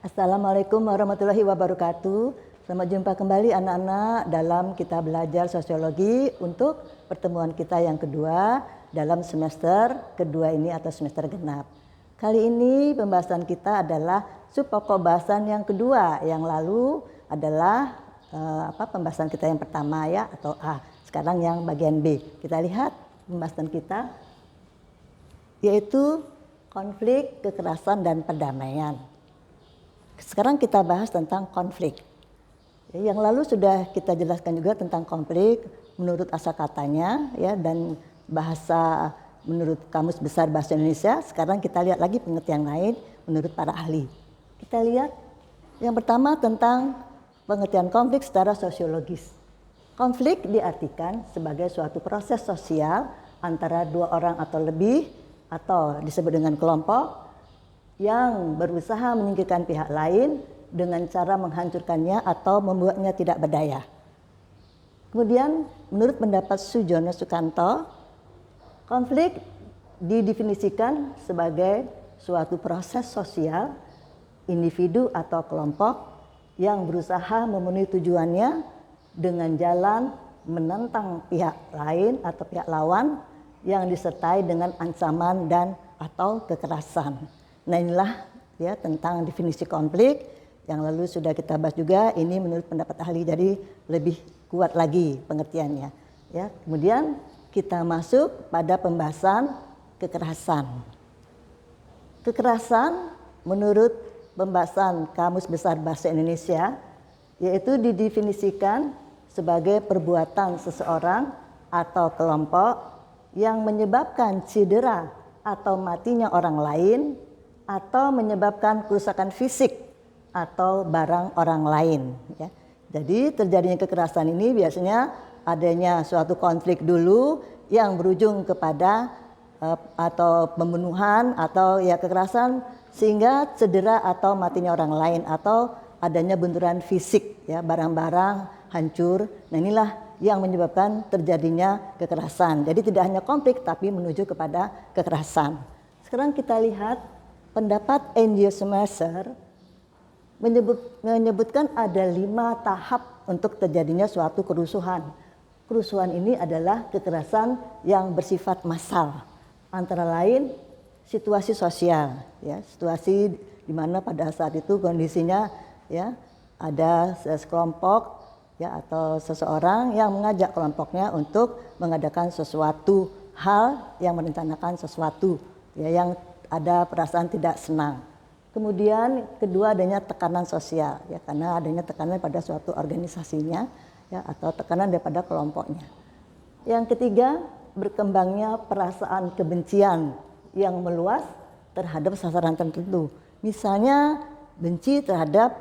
Assalamualaikum warahmatullahi wabarakatuh. Selamat jumpa kembali anak-anak dalam kita belajar sosiologi untuk pertemuan kita yang kedua dalam semester kedua ini atau semester genap. Kali ini pembahasan kita adalah subpokok bahasan yang kedua. Yang lalu adalah pembahasan kita yang pertama ya atau A. Sekarang yang bagian B. Kita lihat pembahasan kita yaitu konflik, kekerasan dan perdamaian. Sekarang kita bahas tentang konflik. Yang lalu sudah kita jelaskan juga tentang konflik menurut asal katanya ya dan bahasa menurut Kamus Besar Bahasa Indonesia. Sekarang kita lihat lagi pengertian lain menurut para ahli. Kita lihat yang pertama tentang pengertian konflik secara sosiologis. Konflik diartikan sebagai suatu proses sosial antara dua orang atau lebih atau disebut dengan kelompok yang berusaha menyingkirkan pihak lain dengan cara menghancurkannya atau membuatnya tidak berdaya. Kemudian menurut pendapat Sujono Sukanto, konflik didefinisikan sebagai suatu proses sosial individu atau kelompok yang berusaha memenuhi tujuannya dengan jalan menentang pihak lain atau pihak lawan yang disertai dengan ancaman dan atau kekerasan. Nah inilah ya tentang definisi konflik yang lalu sudah kita bahas juga. Ini menurut pendapat ahli jadi lebih kuat lagi pengertiannya. Ya, kemudian kita masuk pada pembahasan kekerasan. Kekerasan menurut pembahasan Kamus Besar Bahasa Indonesia yaitu didefinisikan sebagai perbuatan seseorang atau kelompok yang menyebabkan cedera atau matinya orang lain atau menyebabkan kerusakan fisik atau barang orang lain. Ya. Jadi terjadinya kekerasan ini biasanya adanya suatu konflik dulu yang berujung kepada atau pembunuhan atau ya kekerasan sehingga cedera atau matinya orang lain atau adanya benturan fisik ya barang-barang hancur. Nah inilah yang menyebabkan terjadinya kekerasan. Jadi tidak hanya konflik tapi menuju kepada kekerasan. Sekarang kita lihat pendapat N.J. Mercer menyebutkan ada 5 tahap untuk terjadinya suatu kerusuhan. Kerusuhan ini adalah kekerasan yang bersifat massal. Antara lain situasi sosial, ya, situasi di mana pada saat itu kondisinya ya ada sekelompok ya atau seseorang yang mengajak kelompoknya untuk mengadakan sesuatu hal yang merencanakan sesuatu ya yang ada perasaan tidak senang. Kemudian kedua adanya tekanan sosial ya karena adanya tekanan pada suatu organisasinya ya atau tekanan daripada kelompoknya. Yang ketiga berkembangnya perasaan kebencian yang meluas terhadap sasaran tertentu. Misalnya benci terhadap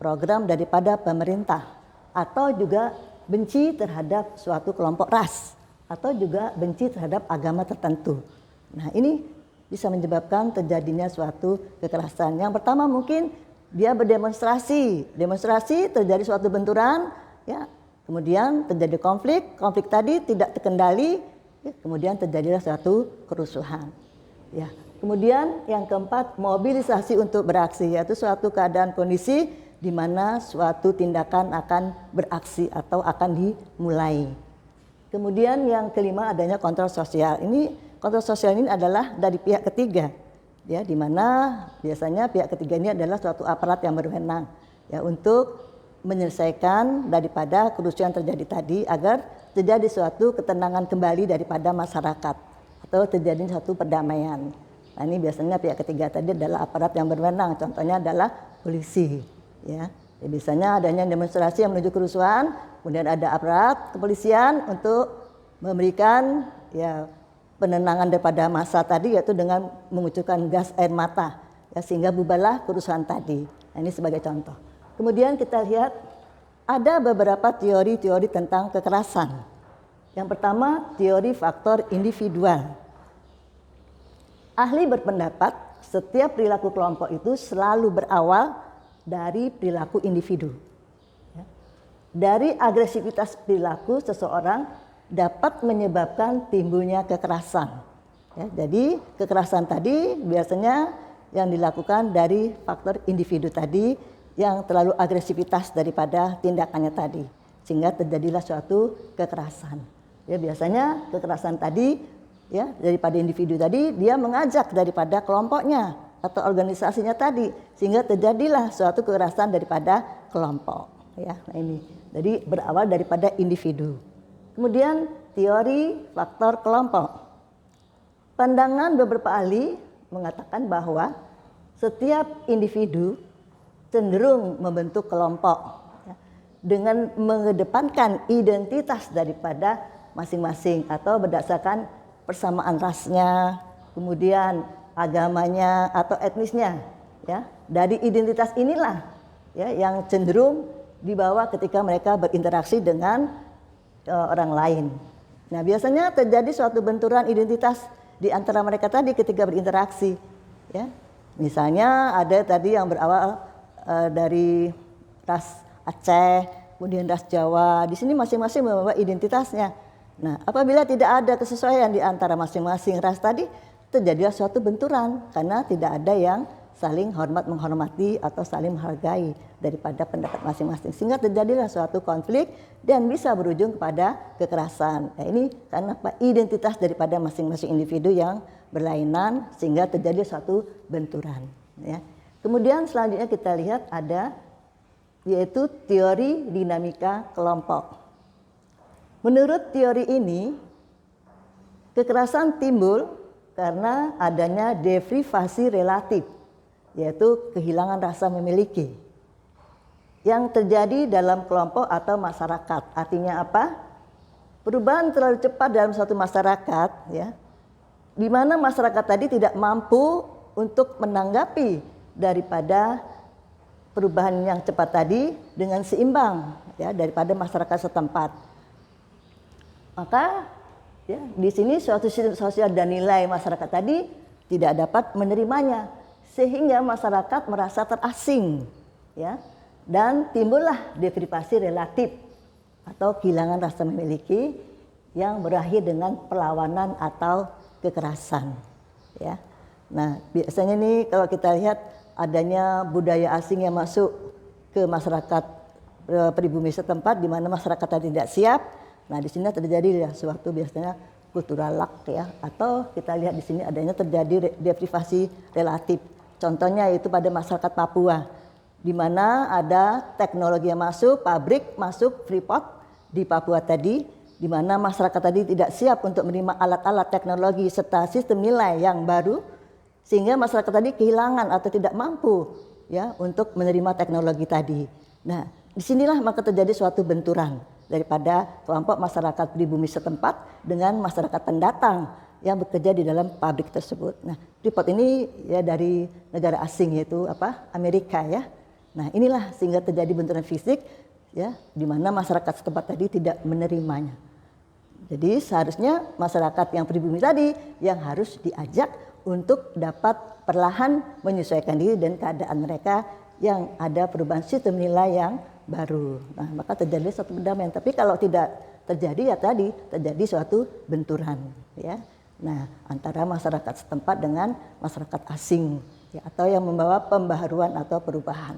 program daripada pemerintah atau juga benci terhadap suatu kelompok ras atau juga benci terhadap agama tertentu. Nah, ini bisa menyebabkan terjadinya suatu kekerasan. Yang pertama mungkin dia berdemonstrasi, terjadi suatu benturan, ya, kemudian terjadi konflik tadi tidak terkendali, ya, kemudian terjadilah suatu kerusuhan. Ya. Kemudian yang keempat mobilisasi untuk beraksi, yaitu suatu keadaan kondisi di mana suatu tindakan akan beraksi atau akan dimulai. Kemudian yang kelima adanya kontrol sosial. Kontrol sosial ini adalah dari pihak ketiga, ya, di mana biasanya pihak ketiga ini adalah suatu aparat yang berwenang, ya, untuk menyelesaikan daripada kerusuhan terjadi tadi agar terjadi suatu ketenangan kembali daripada masyarakat atau terjadi suatu perdamaian. Nah, ini biasanya pihak ketiga tadi adalah aparat yang berwenang, contohnya adalah polisi, ya. Biasanya adanya demonstrasi yang menuju kerusuhan, kemudian ada aparat kepolisian untuk memberikan ya penenangan daripada massa tadi yaitu dengan mengucurkan gas air mata ya, sehingga bubarlah kerusuhan tadi. Nah, ini sebagai contoh. Kemudian kita lihat ada beberapa teori-teori tentang kekerasan. Yang pertama teori faktor individual. Ahli berpendapat setiap perilaku kelompok itu selalu berawal dari perilaku individu. Ya. Dari agresivitas perilaku seseorang dapat menyebabkan timbulnya kekerasan. Ya, jadi kekerasan tadi biasanya yang dilakukan dari faktor individu tadi yang terlalu agresivitas daripada tindakannya tadi, sehingga terjadilah suatu kekerasan. Ya, biasanya kekerasan tadi ya daripada individu tadi dia mengajak daripada kelompoknya atau organisasinya tadi, sehingga terjadilah suatu kekerasan daripada kelompok. Ya, nah ini. Jadi berawal daripada individu. Kemudian teori faktor kelompok. Pandangan beberapa ahli mengatakan bahwa setiap individu cenderung membentuk kelompok ya, dengan mengedepankan identitas daripada masing-masing atau berdasarkan persamaan rasnya, kemudian agamanya atau etnisnya. Ya, dari identitas inilah ya, yang cenderung dibawa ketika mereka berinteraksi dengan orang lain. Nah, biasanya terjadi suatu benturan identitas di antara mereka tadi ketika berinteraksi. Ya, misalnya ada tadi yang berawal dari ras Aceh, kemudian ras Jawa. Di sini masing-masing membawa identitasnya. Nah, apabila tidak ada kesesuaian di antara masing-masing ras tadi, terjadilah suatu benturan karena tidak ada yang saling hormat menghormati atau saling menghargai daripada pendapat masing-masing, sehingga terjadilah suatu konflik dan bisa berujung kepada kekerasan. Nah, ini karena identitas daripada masing-masing individu yang berlainan sehingga terjadi suatu benturan. Ya. Kemudian selanjutnya kita lihat ada yaitu teori dinamika kelompok. Menurut teori ini, kekerasan timbul karena adanya deprivasi relatif, yaitu kehilangan rasa memiliki yang terjadi dalam kelompok atau masyarakat. Artinya apa? Perubahan terlalu cepat dalam suatu masyarakat, ya, di mana masyarakat tadi tidak mampu untuk menanggapi daripada perubahan yang cepat tadi dengan seimbang, ya, daripada masyarakat setempat. Maka ya, di sini suatu sistem sosial dan nilai masyarakat tadi tidak dapat menerimanya, sehingga masyarakat merasa terasing, ya, dan timbullah deprivasi relatif atau kehilangan rasa memiliki yang berakhir dengan perlawanan atau kekerasan. Ya, nah biasanya nih kalau kita lihat adanya budaya asing yang masuk ke masyarakat pribumi setempat di mana masyarakat tadi tidak siap. Nah, di sini terjadi ya suatu biasanya kultural lack ya, atau kita lihat di sini adanya terjadi deprivasi relatif. Contohnya itu pada masyarakat Papua, di mana ada teknologi yang masuk, pabrik masuk, Freeport di Papua tadi, di mana masyarakat tadi tidak siap untuk menerima alat-alat teknologi serta sistem nilai yang baru, sehingga masyarakat tadi kehilangan atau tidak mampu ya untuk menerima teknologi tadi. Nah, disinilah maka terjadi suatu benturan daripada kelompok masyarakat pribumi setempat dengan masyarakat pendatang yang bekerja di dalam pabrik tersebut. Nah, Freeport ini ya dari negara asing yaitu Amerika ya. Nah, inilah sehingga terjadi benturan fisik ya di mana masyarakat setempat tadi tidak menerimanya. Jadi seharusnya masyarakat yang pribumi tadi yang harus diajak untuk dapat perlahan menyesuaikan diri dan keadaan mereka yang ada perubahan sistem nilai yang baru. Nah, maka terjadi suatu perdamaian. Tapi kalau tidak terjadi ya tadi terjadi suatu benturan ya. Nah, antara masyarakat setempat dengan masyarakat asing ya, atau yang membawa pembaharuan atau perubahan.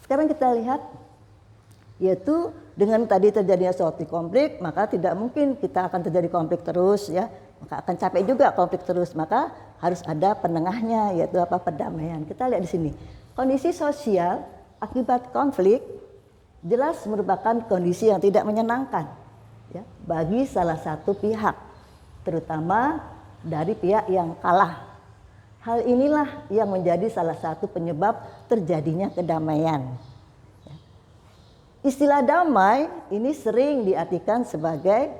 Sekarang kita lihat yaitu dengan tadi terjadinya suatu konflik, maka tidak mungkin kita akan terjadi konflik terus ya. Maka akan capek juga konflik terus, maka harus ada penengahnya yaitu perdamaian. Kita lihat di sini. Kondisi sosial akibat konflik jelas merupakan kondisi yang tidak menyenangkan ya bagi salah satu pihak, terutama dari pihak yang kalah. Hal inilah yang menjadi salah satu penyebab terjadinya kedamaian. Istilah damai ini sering diartikan sebagai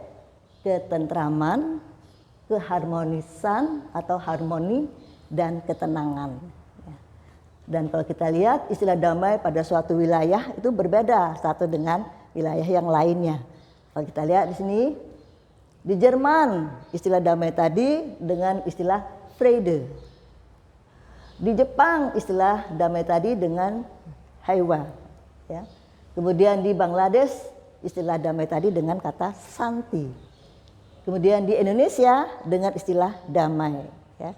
ketentraman, keharmonisan atau harmoni dan ketenangan. Dan kalau kita lihat istilah damai pada suatu wilayah itu berbeda satu dengan wilayah yang lainnya. Kalau kita lihat di sini di Jerman istilah damai tadi dengan istilah Friede. Di Jepang istilah damai tadi dengan Heiwa. Ya. Kemudian di Bangladesh istilah damai tadi dengan kata Santi. Kemudian di Indonesia dengan istilah damai. Ya.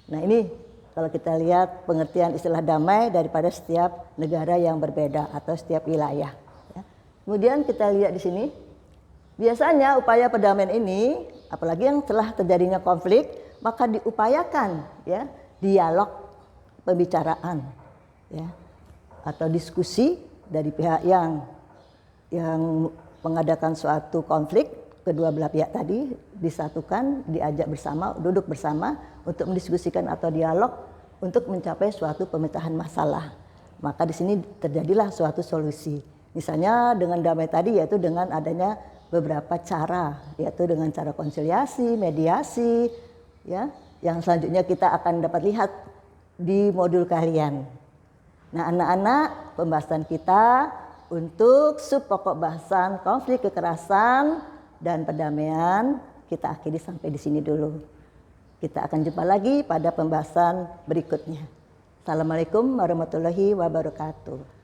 Nah ini kalau kita lihat pengertian istilah damai daripada setiap negara yang berbeda atau setiap wilayah. Ya. Kemudian kita lihat di sini, biasanya upaya perdamaian ini, apalagi yang telah terjadinya konflik, maka diupayakan ya dialog, pembicaraan, ya, atau diskusi dari pihak yang mengadakan suatu konflik. Kedua belah pihak tadi disatukan, diajak bersama, duduk bersama untuk mendiskusikan atau dialog untuk mencapai suatu pemecahan masalah. Maka di sini terjadilah suatu solusi. Misalnya dengan damai tadi, yaitu dengan adanya beberapa cara, yaitu dengan cara konsiliasi, mediasi, ya, yang selanjutnya kita akan dapat lihat di modul kalian. Nah, anak-anak, pembahasan kita untuk sub pokok bahasan konflik kekerasan dan perdamaian kita akhiri sampai di sini dulu. Kita akan jumpa lagi pada pembahasan berikutnya. Assalamualaikum warahmatullahi wabarakatuh.